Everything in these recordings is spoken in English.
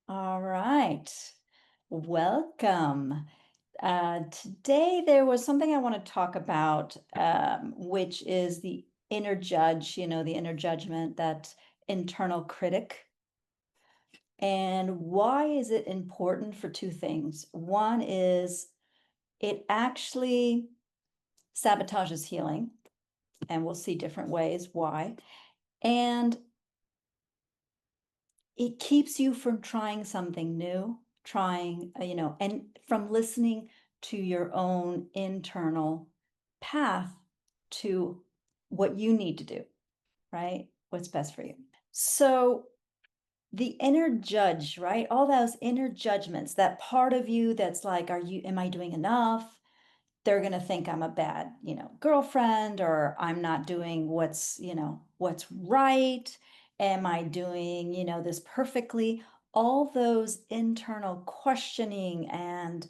All right. Welcome. Today there was something I want to talk about, which is the inner judge, the inner judgment, that internal critic. And why is it important for two things? One is it actually sabotages healing, and we'll see different ways why. And it keeps you from trying something new, and from listening to your own internal path to what you need to do, right? What's best for you. So the inner judge, right? All those inner judgments, that part of you that's like, am I doing enough? They're going to think I'm a bad, girlfriend, or I'm not doing what's right. Am I doing, this perfectly? All those internal questioning and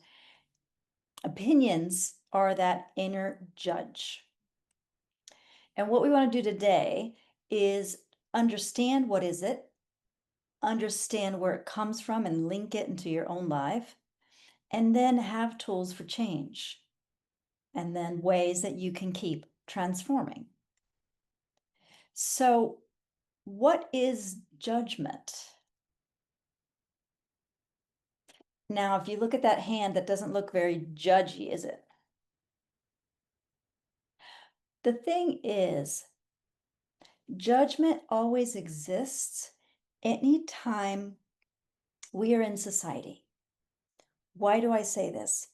opinions are that inner judge. And what we want to do today is understand what is it, understand where it comes from and link it into your own life, and then have tools for change, and then ways that you can keep transforming. So, what is judgment? Now, if you look at that hand, that doesn't look very judgy, is it? The thing is, judgment always exists anytime we are in society. Why do I say this?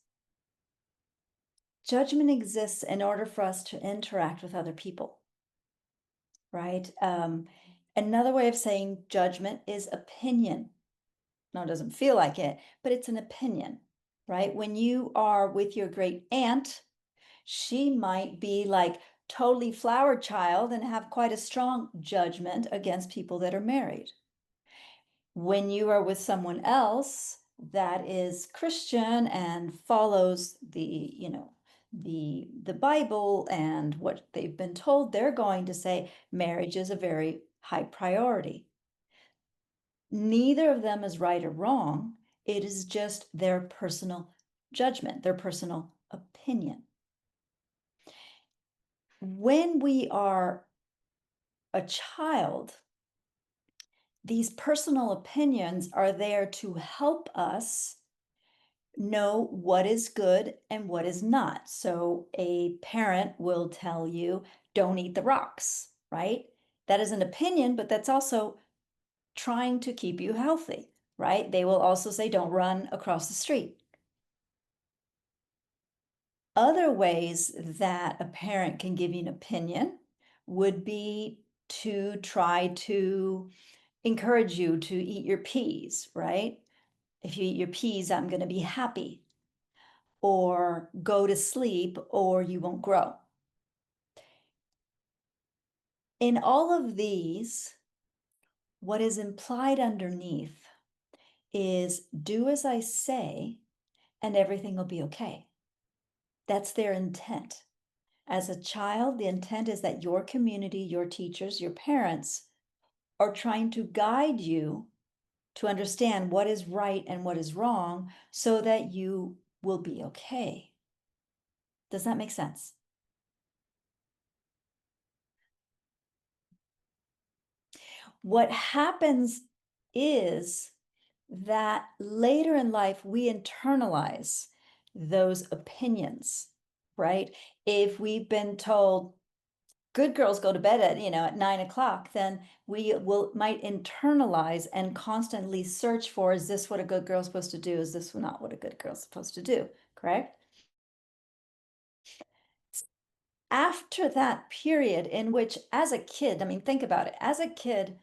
Judgment exists in order for us to interact with other people, right? Another way of saying judgment is opinion. No, it doesn't feel like it, but it's an opinion, right? When you are with your great aunt, she might be like totally flower child and have quite a strong judgment against people that are married. When you are with someone else that is Christian and follows the Bible and what they've been told, they're going to say marriage is a very high priority. Neither of them is right or wrong. It is just their personal judgment, their personal opinion. When we are a child, these personal opinions are there to help us know what is good and what is not. So a parent will tell you, don't eat the rocks, right? That is an opinion, but that's also trying to keep you healthy, right? They will also say, don't run across the street. Other ways that a parent can give you an opinion would be to try to encourage you to eat your peas, right? If you eat your peas, I'm going to be happy, or go to sleep, or you won't grow. In all of these, what is implied underneath is do as I say and everything will be okay. That's their intent. As a child, the intent is that your community, your teachers, your parents are trying to guide you to understand what is right and what is wrong so that you will be okay. Does that make sense? What happens is that later in life, we internalize those opinions, right? If we've been told good girls go to bed at 9 o'clock, then we might internalize and constantly search for, is this what a good girl's supposed to do? Is this not what a good girl's supposed to do? Correct? After that period in which, as a kid, I mean, think about it, as a kid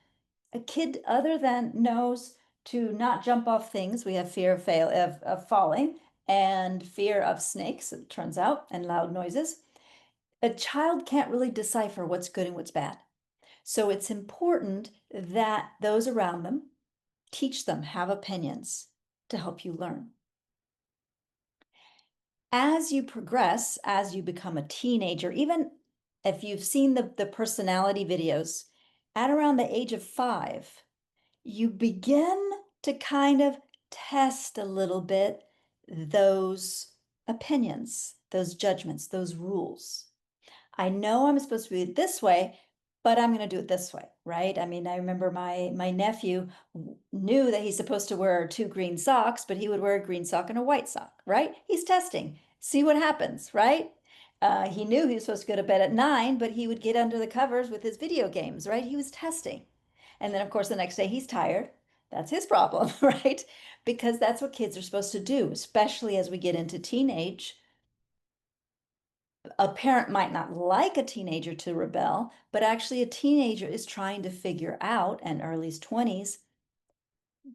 other than knows to not jump off things, we have fear of falling and fear of snakes, it turns out, and loud noises. A child can't really decipher what's good and what's bad. So it's important that those around them teach them, have opinions to help you learn. As you progress, as you become a teenager, even if you've seen the personality videos, at around the age of 5, you begin to kind of test a little bit those opinions, those judgments, those rules. I know I'm supposed to do it this way, but I'm going to do it this way, right? I mean, I remember my nephew knew that he's supposed to wear two green socks, but he would wear a green sock and a white sock, right? He's testing, see what happens, right? He knew he was supposed to go to bed at 9, but he would get under the covers with his video games, right? He was testing. And then, of course, the next day he's tired. That's his problem, right? Because that's what kids are supposed to do, especially as we get into teenage. A parent might not like a teenager to rebel, but actually a teenager is trying to figure out, and early 20s,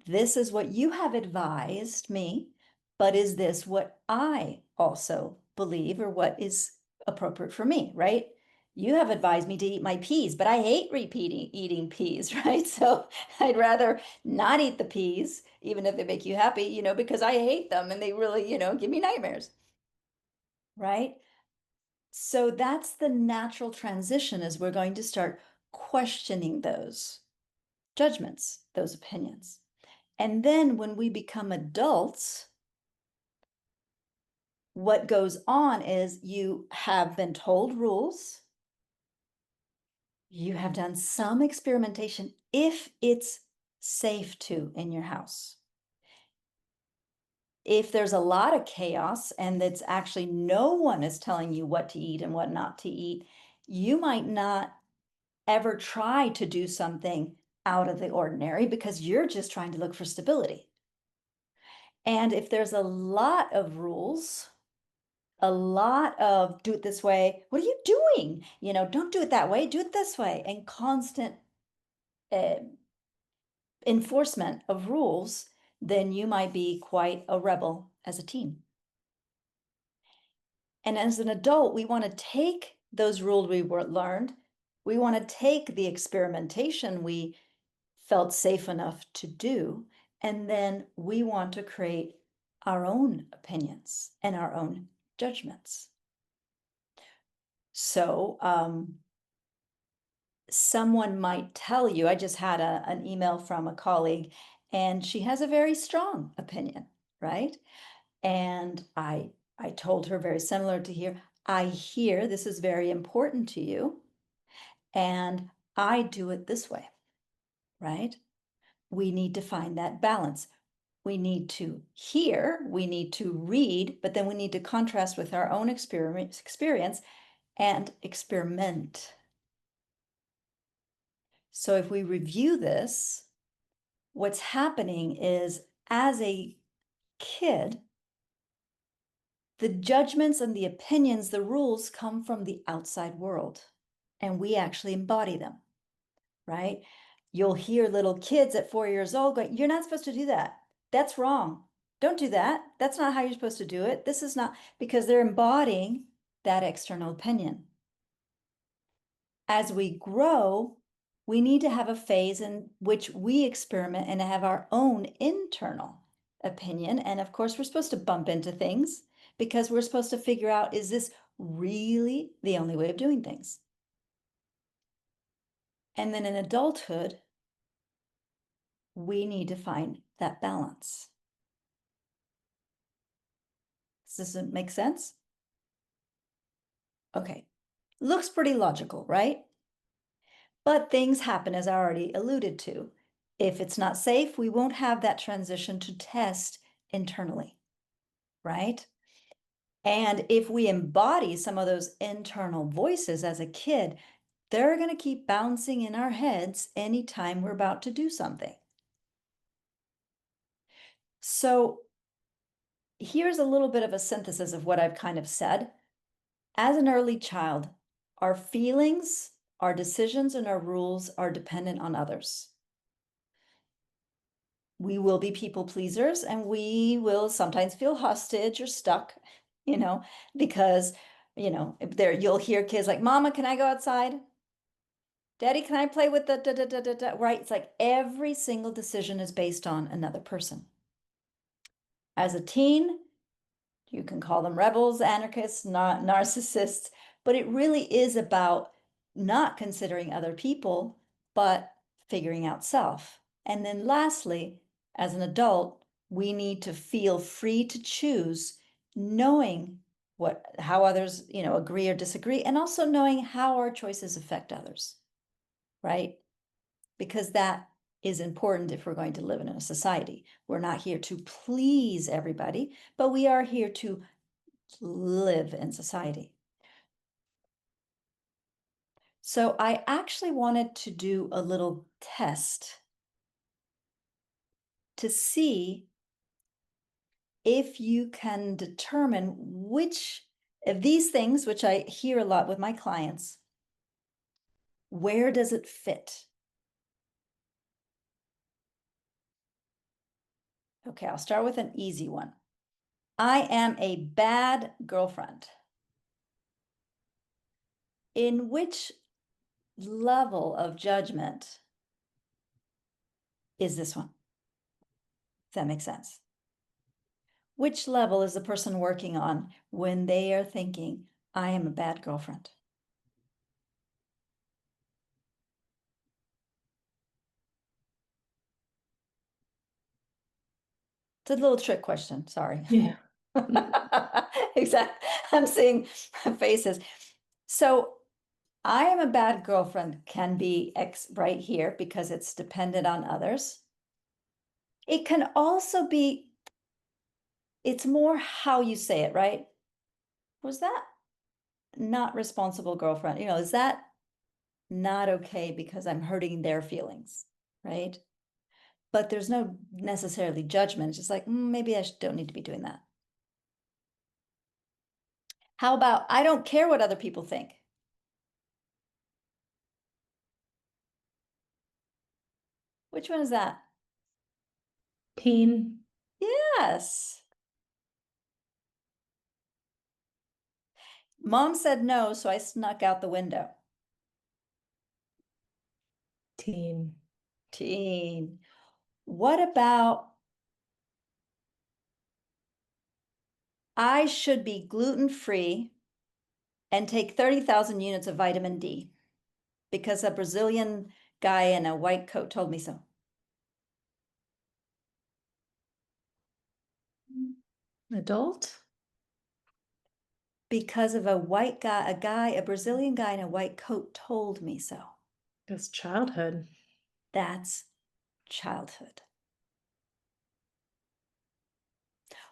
this is what you have advised me, but is this what I also believe or what is appropriate for me, right? You have advised me to eat my peas, but I hate repeating eating peas, right? So I'd rather not eat the peas, even if they make you happy, because I hate them and they really, give me nightmares, right? So that's the natural transition as we're going to start questioning those judgments, those opinions. And then when we become adults, what goes on is you have been told rules, you have done some experimentation if it's safe to in your house. If there's a lot of chaos and it's actually no one is telling you what to eat and what not to eat, you might not ever try to do something out of the ordinary because you're just trying to look for stability. And if there's a lot of rules, a lot of do it this way, what are you doing? Don't do it that way, do it this way, and constant uh, enforcement of rules, then you might be quite a rebel as a teen. And as an adult, we want to take those rules we were learned, we want to take the experimentation we felt safe enough to do, and then we want to create our own opinions and our own judgments. So someone might tell you, I just had an email from a colleague, and she has a very strong opinion, right? And I told her very similar to here, I hear this is very important to you, and I do it this way, right? We need to find that balance. We need to hear, we need to read, but then we need to contrast with our own experience and experiment. So if we review this, what's happening is as a kid, the judgments and the opinions, the rules come from the outside world, and we actually embody them, right? You'll hear little kids at 4 years old going, you're not supposed to do that. That's wrong. Don't do that. That's not how you're supposed to do it. This is not, because they're embodying that external opinion. As we grow, we need to have a phase in which we experiment and have our own internal opinion. And of course, we're supposed to bump into things because we're supposed to figure out, is this really the only way of doing things? And then in adulthood, we need to find that balance. Does this make sense? Okay, looks pretty logical, right? But things happen, as I already alluded to. If it's not safe, we won't have that transition to test internally, right? And if we embody some of those internal voices as a kid, they're going to keep bouncing in our heads anytime we're about to do something. So here's a little bit of a synthesis of what I've kind of said. As an early child, our feelings, our decisions, and our rules are dependent on others. We will be people pleasers and we will sometimes feel hostage or stuck, you know, because, there you'll hear kids like, Mama, can I go outside? Daddy, can I play with the da da da da da? Right? It's like every single decision is based on another person. As a teen, you can call them rebels, anarchists, not narcissists, but it really is about not considering other people, but figuring out self. And then lastly, As an adult, we need to feel free to choose, knowing how others, agree or disagree, and also knowing how our choices affect others, right? Because that is important if we're going to live in a society. We're not here to please everybody, but we are here to live in society. So I actually wanted to do a little test to see if you can determine which of these things, which I hear a lot with my clients, where does it fit? Okay, I'll start with an easy one. I am a bad girlfriend. In which level of judgment is this one? Does that make sense? Which level is the person working on when they are thinking, I am a bad girlfriend? It's a little trick question, sorry. Yeah. Exactly. I'm seeing faces. So I am a bad girlfriend can be X right here because it's dependent on others. It can also be, it's more how you say it, right? Was that not responsible girlfriend? Is that not okay because I'm hurting their feelings, right? But there's no necessarily judgment. It's just like, maybe I don't need to be doing that. How about, I don't care what other people think? Which one is that? Teen. Yes. Mom said no, so I snuck out the window. Teen. Teen. What about, I should be gluten-free and take 30,000 units of vitamin D because a Brazilian guy in a white coat told me so. Adult? Because of a white guy, a Brazilian guy in a white coat told me so. Guess childhood. That's childhood.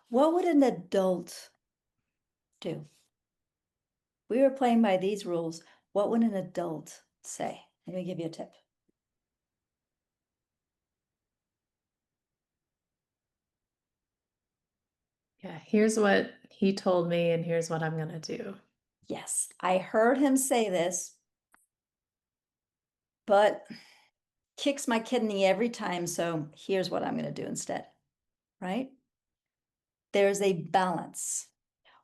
What would an adult do? We were playing by these rules. What would an adult say? Let me give you a tip. Yeah, here's what he told me, and here's what I'm gonna do. Yes, I heard him say this, but kicks my kidney every time. So here's what I'm going to do instead, right? There's a balance.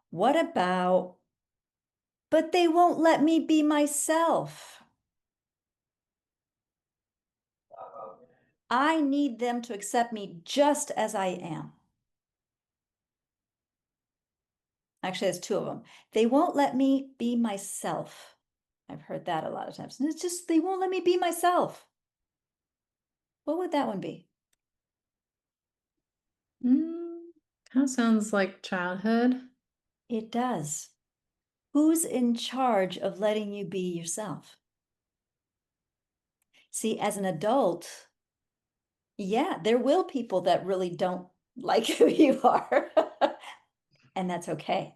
What about, but they won't let me be myself. I need them to accept me just as I am. Actually, there's two of them. They won't let me be myself. I've heard that a lot of times. And it's just, they won't let me be myself. What would that one be? Kind of sounds like childhood. It does. Who's in charge of letting you be yourself? See, as an adult, yeah, there will people that really don't like who you are. And that's okay,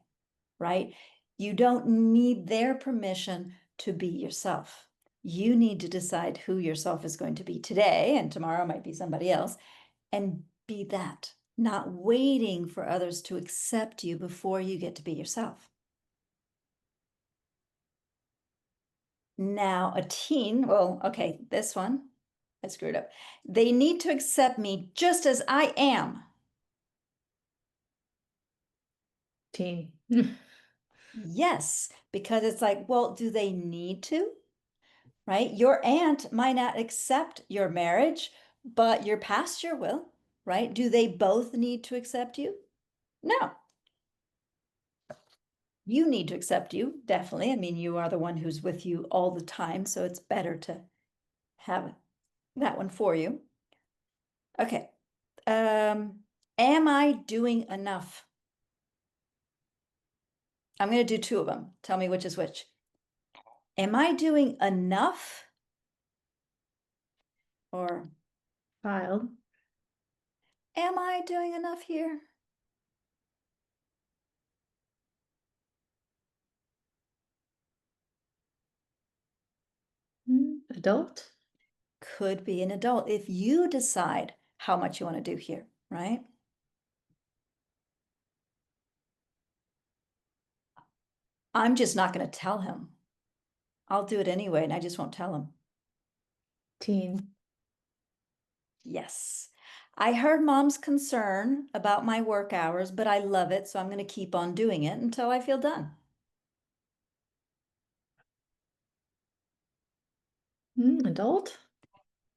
right? You don't need their permission to be yourself. You need to decide who yourself is going to be today, and tomorrow might be somebody else, and be that, not waiting for others to accept you before you get to be yourself. Now, a teen, well, okay, this one, I screwed up. They need to accept me just as I am. Teen. Yes, because it's like, well, do they need to? Right? Your aunt might not accept your marriage, but your pastor will, right? Do they both need to accept you? No. You need to accept you, definitely. I mean, you are the one who's with you all the time, so it's better to have that one for you. Okay. Am I doing enough? I'm going to do two of them. Tell me which is which. Am I doing enough? Or Child. am I doing enough here? Adult. Could be an adult if you decide how much you want to do here, right? I'm just not going to tell him. I'll do it anyway, and I just won't tell him. Teen. Yes. I heard mom's concern about my work hours, but I love it, so I'm going to keep on doing it until I feel done. Adult.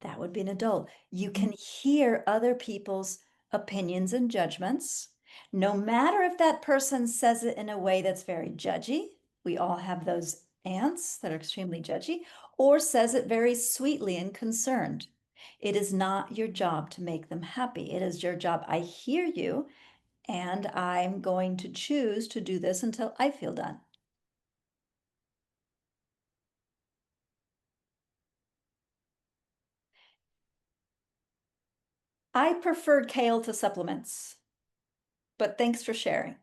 That would be an adult. You can hear other people's opinions and judgments, no matter if that person says it in a way that's very judgy. We all have those aunts that are extremely judgy, or says it very sweetly and concerned. It is not your job to make them happy. It is your job. I hear you, and I'm going to choose to do this until I feel done. I preferred kale to supplements, but thanks for sharing.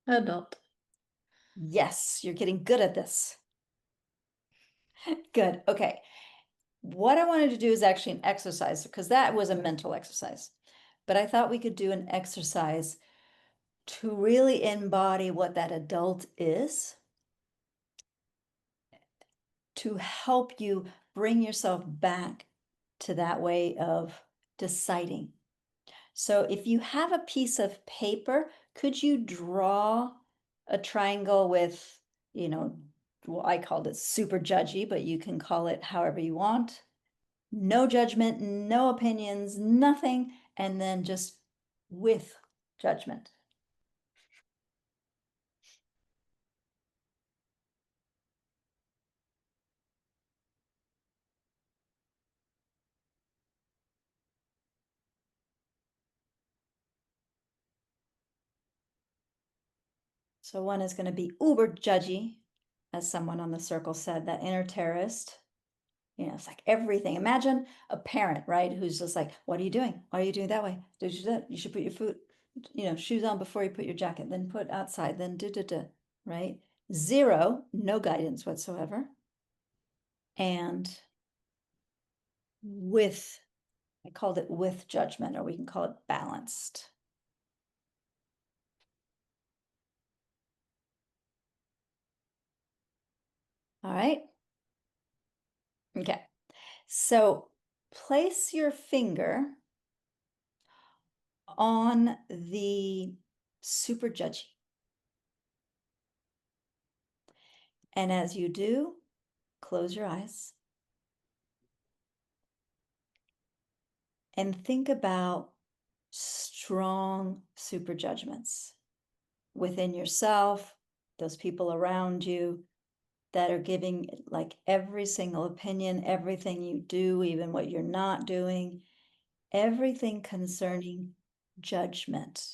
Adult. Yes, you're getting good at this. Good. Okay. What I wanted to do is actually an exercise because that was a mental exercise. But I thought we could do an exercise to really embody what that adult is, to help you bring yourself back to that way of deciding. So if you have a piece of paper, could you draw a triangle with, well, I called it super judgy, but you can call it however you want. No judgment, no opinions, nothing, and then just with judgment. So one is going to be uber judgy, as someone on the circle said, that inner terrorist. It's like everything. Imagine a parent, right, who's just like, what are you doing? Why are you doing that way? Did you do that? You should put your foot, shoes on before you put your jacket, then put outside, then da, right? Zero, no guidance whatsoever. And with, I called it with judgment, or we can call it balanced. All right. Okay. So place your finger on the super judgy. And as you do, close your eyes and think about strong super judgments within yourself, those people around you that are giving like every single opinion, everything you do, even what you're not doing, everything concerning judgment.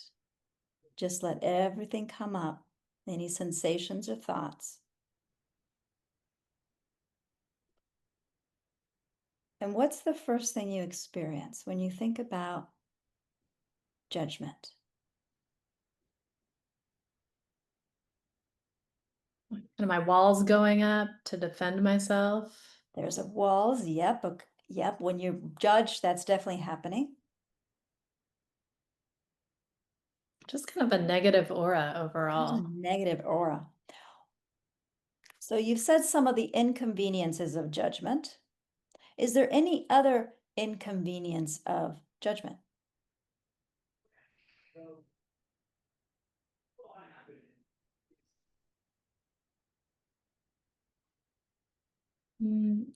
Just let everything come up, any sensations or thoughts. And what's the first thing you experience when you think about judgment? And my walls going up to defend myself. There's a walls, yep, yep. When you're judged, that's definitely happening. Just kind of a negative aura There's a overall. negative aura. So you've said some of the inconveniences of judgment. Is there any other inconvenience of judgment? Mm,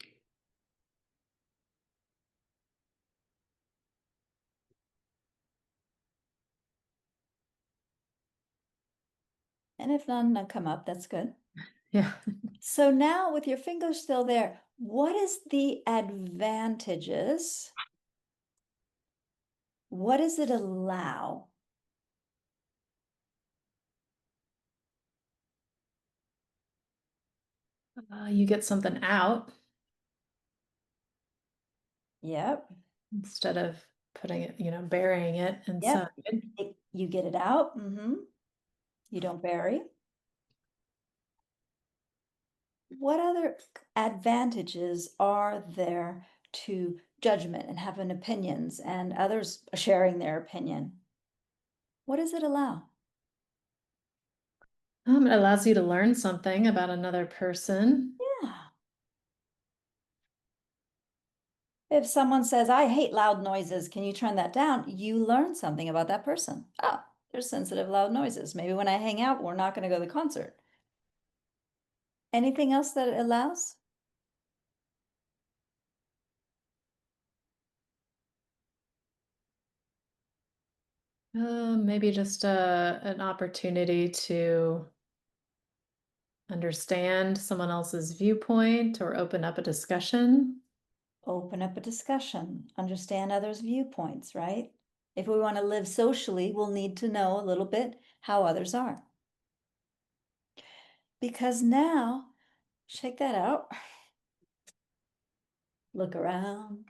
And if none come up, that's good. yeah. So now with your fingers still there, what is the advantages What does it allow? You get something out Yep. instead of putting it, burying it inside. Yep. You get it out. You don't bury. What other advantages are there to judgment and having opinions and others sharing their opinion? What does it allow? It allows you to learn something about another person. Yeah. If someone says, I hate loud noises, can you turn that down? You learn something about that person. Oh, they're sensitive loud noises. Maybe when I hang out, we're not going to go to the concert. Anything else that it allows? Maybe just an opportunity to understand someone else's viewpoint or open up a discussion. Open up a discussion, understand others' viewpoints, right? If we want to live socially, we'll need to know a little bit how others are. Because now, check that out, look around,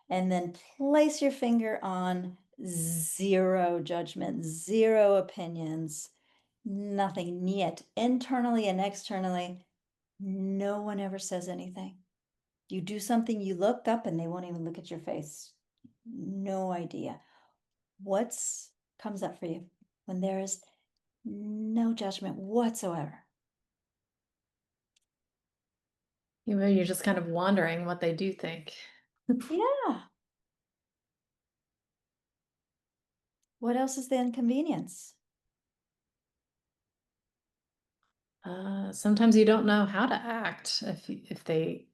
and then place your finger on zero judgment, zero opinions, nothing yet. Internally and externally, no one ever says anything. You do something, you look up and they won't even look at your face. No idea. What's comes up for you when there is no judgment whatsoever? You're just kind of wondering what they do think. Yeah. What else is the inconvenience? Sometimes you don't know how to act if they,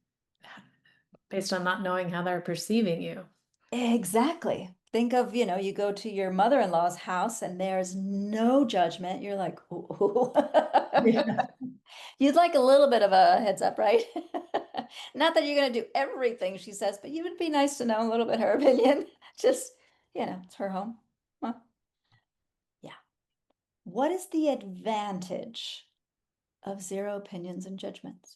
based on not knowing how they're perceiving you. Exactly. Think of, you go to your mother-in-law's house and there's no judgment. You're like, ooh. Yeah. You'd like a little bit of a heads up, right? Not that you're going to do everything she says, but you would be nice to know a little bit her opinion. Just, it's her home. Huh? Yeah. What is the advantage of zero opinions and judgments?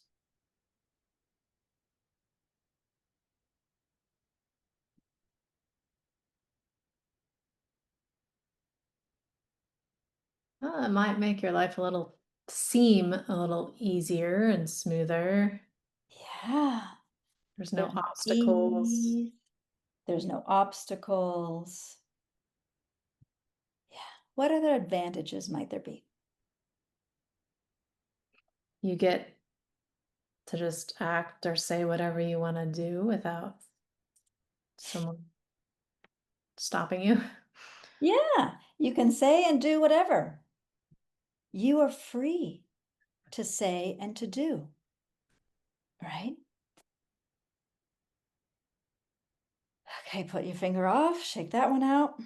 It might make your life seem a little easier and smoother. Yeah. There's no There's no obstacles. ease. There's no obstacles. Yeah. What other advantages might there be? You get to just act or say whatever you want to do without someone stopping you. Yeah. You can say and do whatever. You are free to say and to do, right? Okay, put your finger off, shake that one out.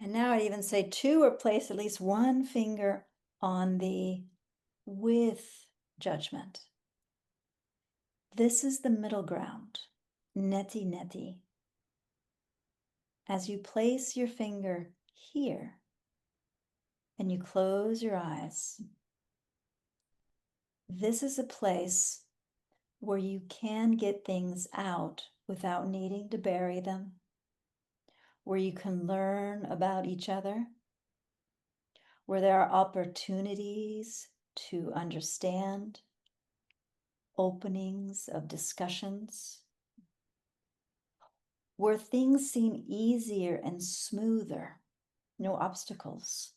And now I even say two or place at least one finger on the with judgment. This is the middle ground, neti neti. As you place your finger here and you close your eyes, this is a place where you can get things out without needing to bury them, where you can learn about each other, where there are opportunities to understand, openings of discussions, where things seem easier and smoother, no obstacles,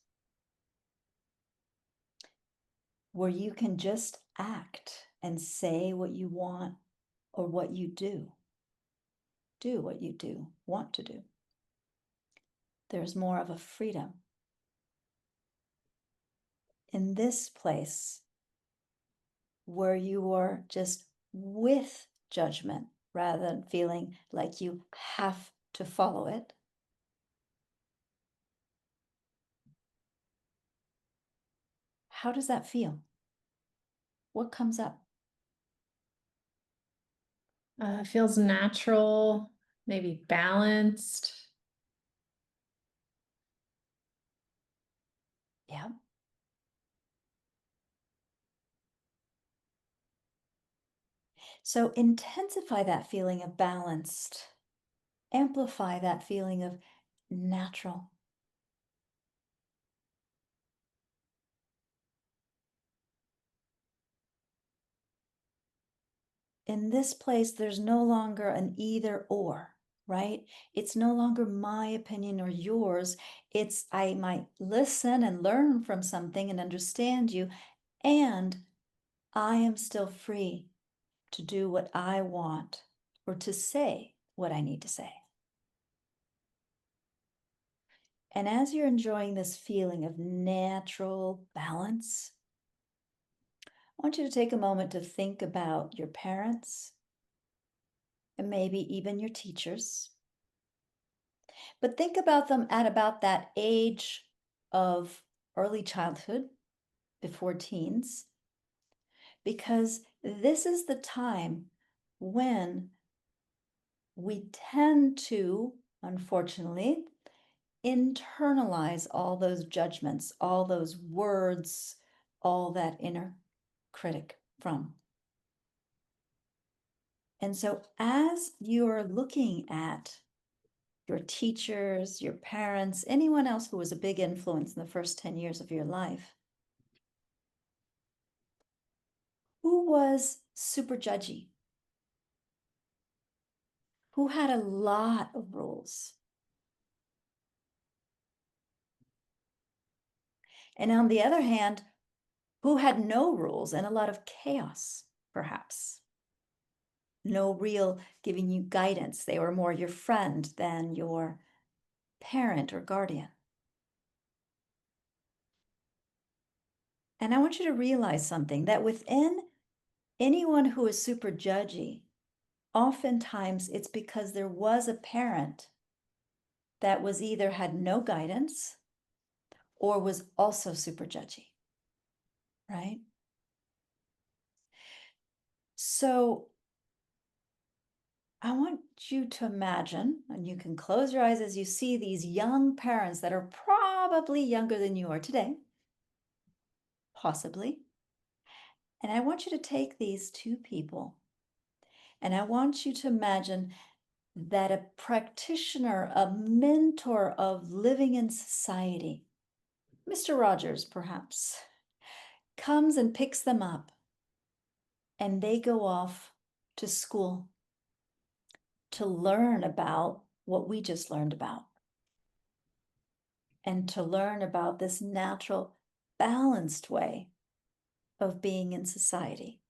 where you can just act and say what you want or what you do what you do, want to do. There's more of a freedom. In this place where you are just with judgment rather than feeling like you have to follow it. How does that feel? What comes up? Feels natural, maybe balanced. Yeah. So intensify that feeling of balanced, amplify that feeling of natural. In this place, there's no longer an either or, right? It's no longer my opinion or yours. It's I might listen and learn from something and understand you, and I am still free to do what I want or to say what I need to say. And as you're enjoying this feeling of natural balance, I want you to take a moment to think about your parents and maybe even your teachers. But think about them at about that age of early childhood, before teens, because this is the time when we tend to, unfortunately, internalize all those judgments, all those words, all that inner critic from. And so, as you're looking at your teachers, your parents, anyone else who was a big influence in the first 10 years of your life, who was super judgy, who had a lot of rules. And on the other hand, who had no rules and a lot of chaos, perhaps. No real giving you guidance. They were more your friend than your parent or guardian. And I want you to realize something that within anyone who is super judgy, oftentimes it's because there was a parent that was either had no guidance or was also super judgy, right? So I want you to imagine, and you can close your eyes as you see these young parents that are probably younger than you are today, possibly. And I want you to take these two people and I want you to imagine that a practitioner, a mentor of living in society, Mr. Rogers perhaps, comes and picks them up and they go off to school to learn about what we just learned about and to learn about this natural, balanced way of being in society.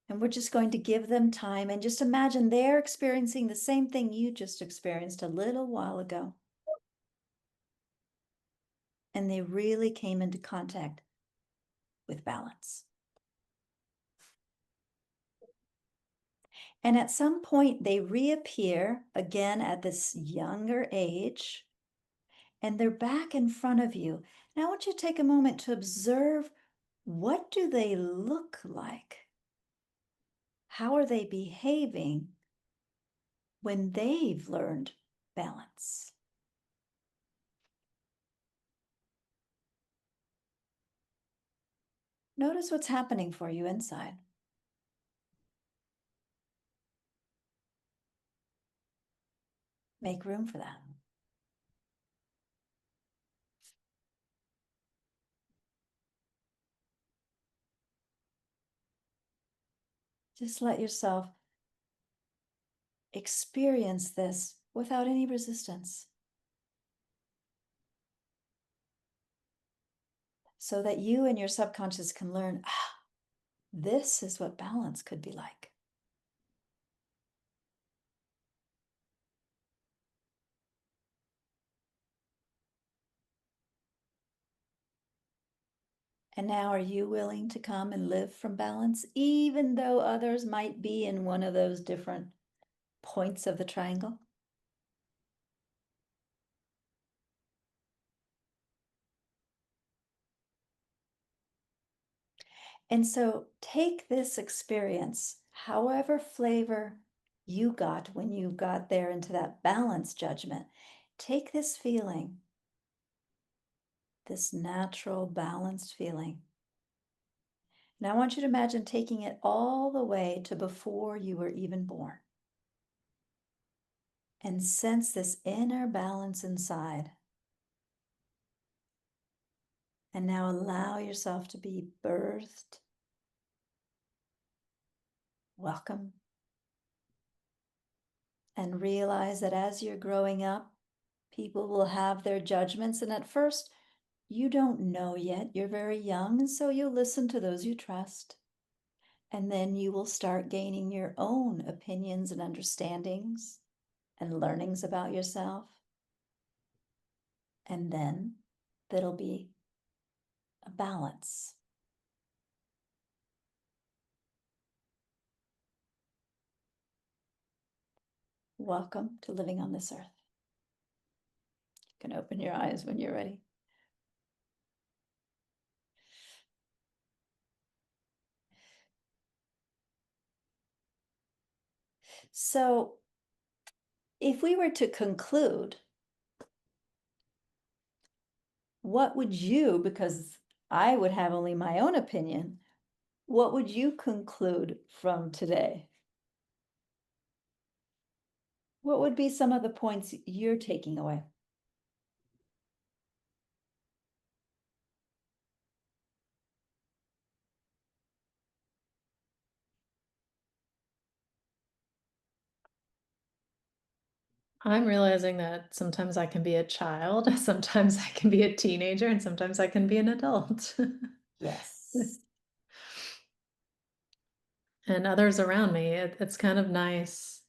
And we're just going to give them time and just imagine they're experiencing the same thing you just experienced a little while ago. And they really came into contact with balance. And at some point, they reappear again at this younger age, and they're back in front of you. And I want you to take a moment to observe, what do they look like? How are they behaving when they've learned balance? Notice what's happening for you inside. Make room for that. Just let yourself experience this without any resistance so that you and your subconscious can learn, this is what balance could be like. And now, are you willing to come and live from balance, even though others might be in one of those different points of the triangle? And so take this experience, however flavor you got when you got there into that balance judgment, Take this feeling, this natural, balanced feeling. And I want you to imagine taking it all the way to before you were even born. And sense this inner balance inside. And now allow yourself to be birthed. Welcome. And realize that as you're growing up, people will have their judgments. And at first, you don't know yet. You're very young. And so you'll listen to those you trust. And then you will start gaining your own opinions and understandings and learnings about yourself. And then there'll be a balance. Welcome to living on this earth. You can open your eyes when you're ready. So, if we were to conclude, what would you, because I would have only my own opinion, what would you conclude from today? What would be some of the points you're taking away? I'm realizing that sometimes I can be a child, sometimes I can be a teenager, and sometimes I can be an adult. Yes. And others around me, it's kind of nice.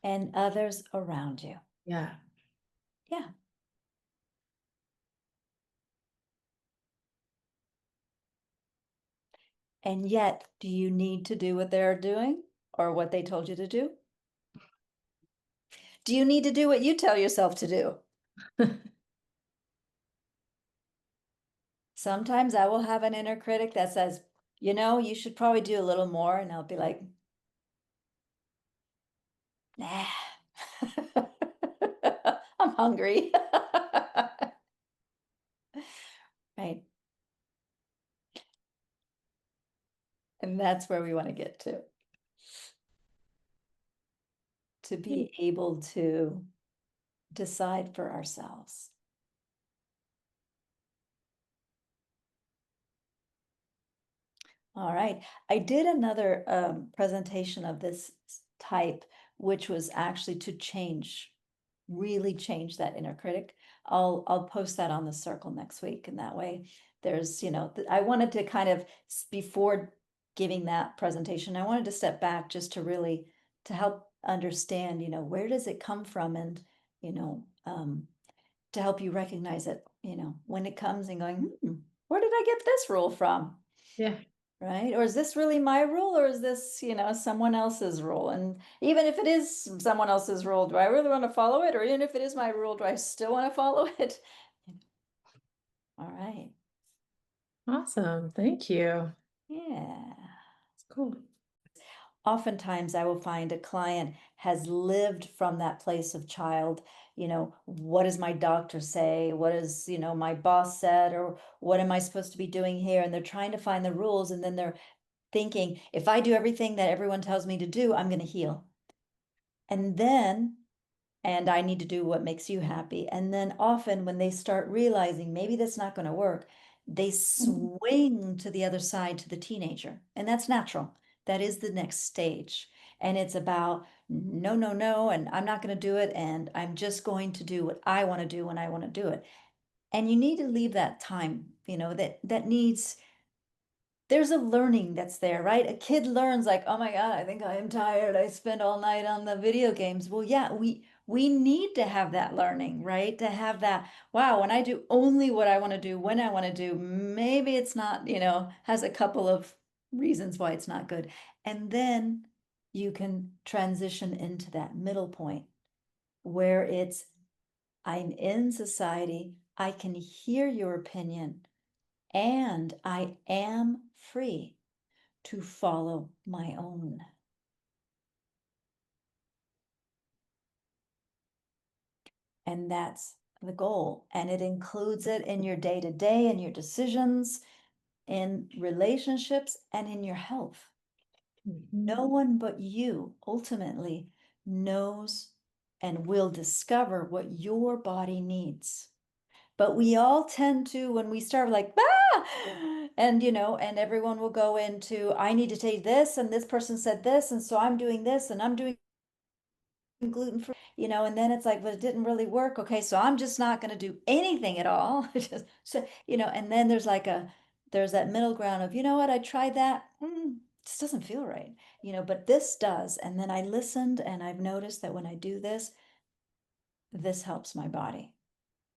And others around you. Yeah. Yeah. And yet, do you need to do what they're doing or what they told you to do? Do you need to do what you tell yourself to do? Sometimes I will have an inner critic that says, you should probably do a little more. And I'll be like, nah, I'm hungry. Right. And that's where we want to get to be able to decide for ourselves. All right. I did another presentation of this type, which was actually to really change that inner critic. I'll post that on the circle next week, and that way there's, I wanted to kind of before giving that presentation, I wanted to step back just to really to help understand, where does it come from, and you know, to help you recognize it, when it comes and going, where did I get this rule from? Yeah. Right? Or is this really my rule, or is this, someone else's rule? And even if it is someone else's rule, do I really want to follow it? Or even if it is my rule, do I still want to follow it? All right. Awesome. Thank you. Yeah. It's cool. Oftentimes I will find a client has lived from that place of child, what does my doctor say? What does, my boss said, or what am I supposed to be doing here? And they're trying to find the rules, and then they're thinking, if I do everything that everyone tells me to do, I'm going to heal. And I need to do what makes you happy. And then often when they start realizing maybe that's not going to work, they swing to the other side, to the teenager. And that's natural. That is the next stage. And it's about no, no, no, and I'm not going to do it. And I'm just going to do what I want to do when I want to do it. And you need to leave that time, that needs, there's a learning that's there, right? A kid learns like, oh my God, I think I am tired. I spent all night on the video games. Well, yeah, we need to have that learning, right? To have that, wow, when I do only what I want to do, when I want to do, maybe it's not, has a couple of reasons why it's not good. And then you can transition into that middle point where it's, I'm in society, I can hear your opinion, and I am free to follow my own. And that's the goal. And it includes it in your day to day, in your decisions, in relationships, and in your health. Mhm. No one but you ultimately knows and will discover what your body needs. But we all tend to, when we start like, ah, and and everyone will go into, I need to take this, and this person said this, and so I'm doing this, and I'm doing gluten free, and then it's like, but it didn't really work. Okay, so I'm just not going to do anything at all. Just so, and then there's that middle ground of, what, I tried that. This doesn't feel right, but this does. And then I listened and I've noticed that when I do this, this helps my body.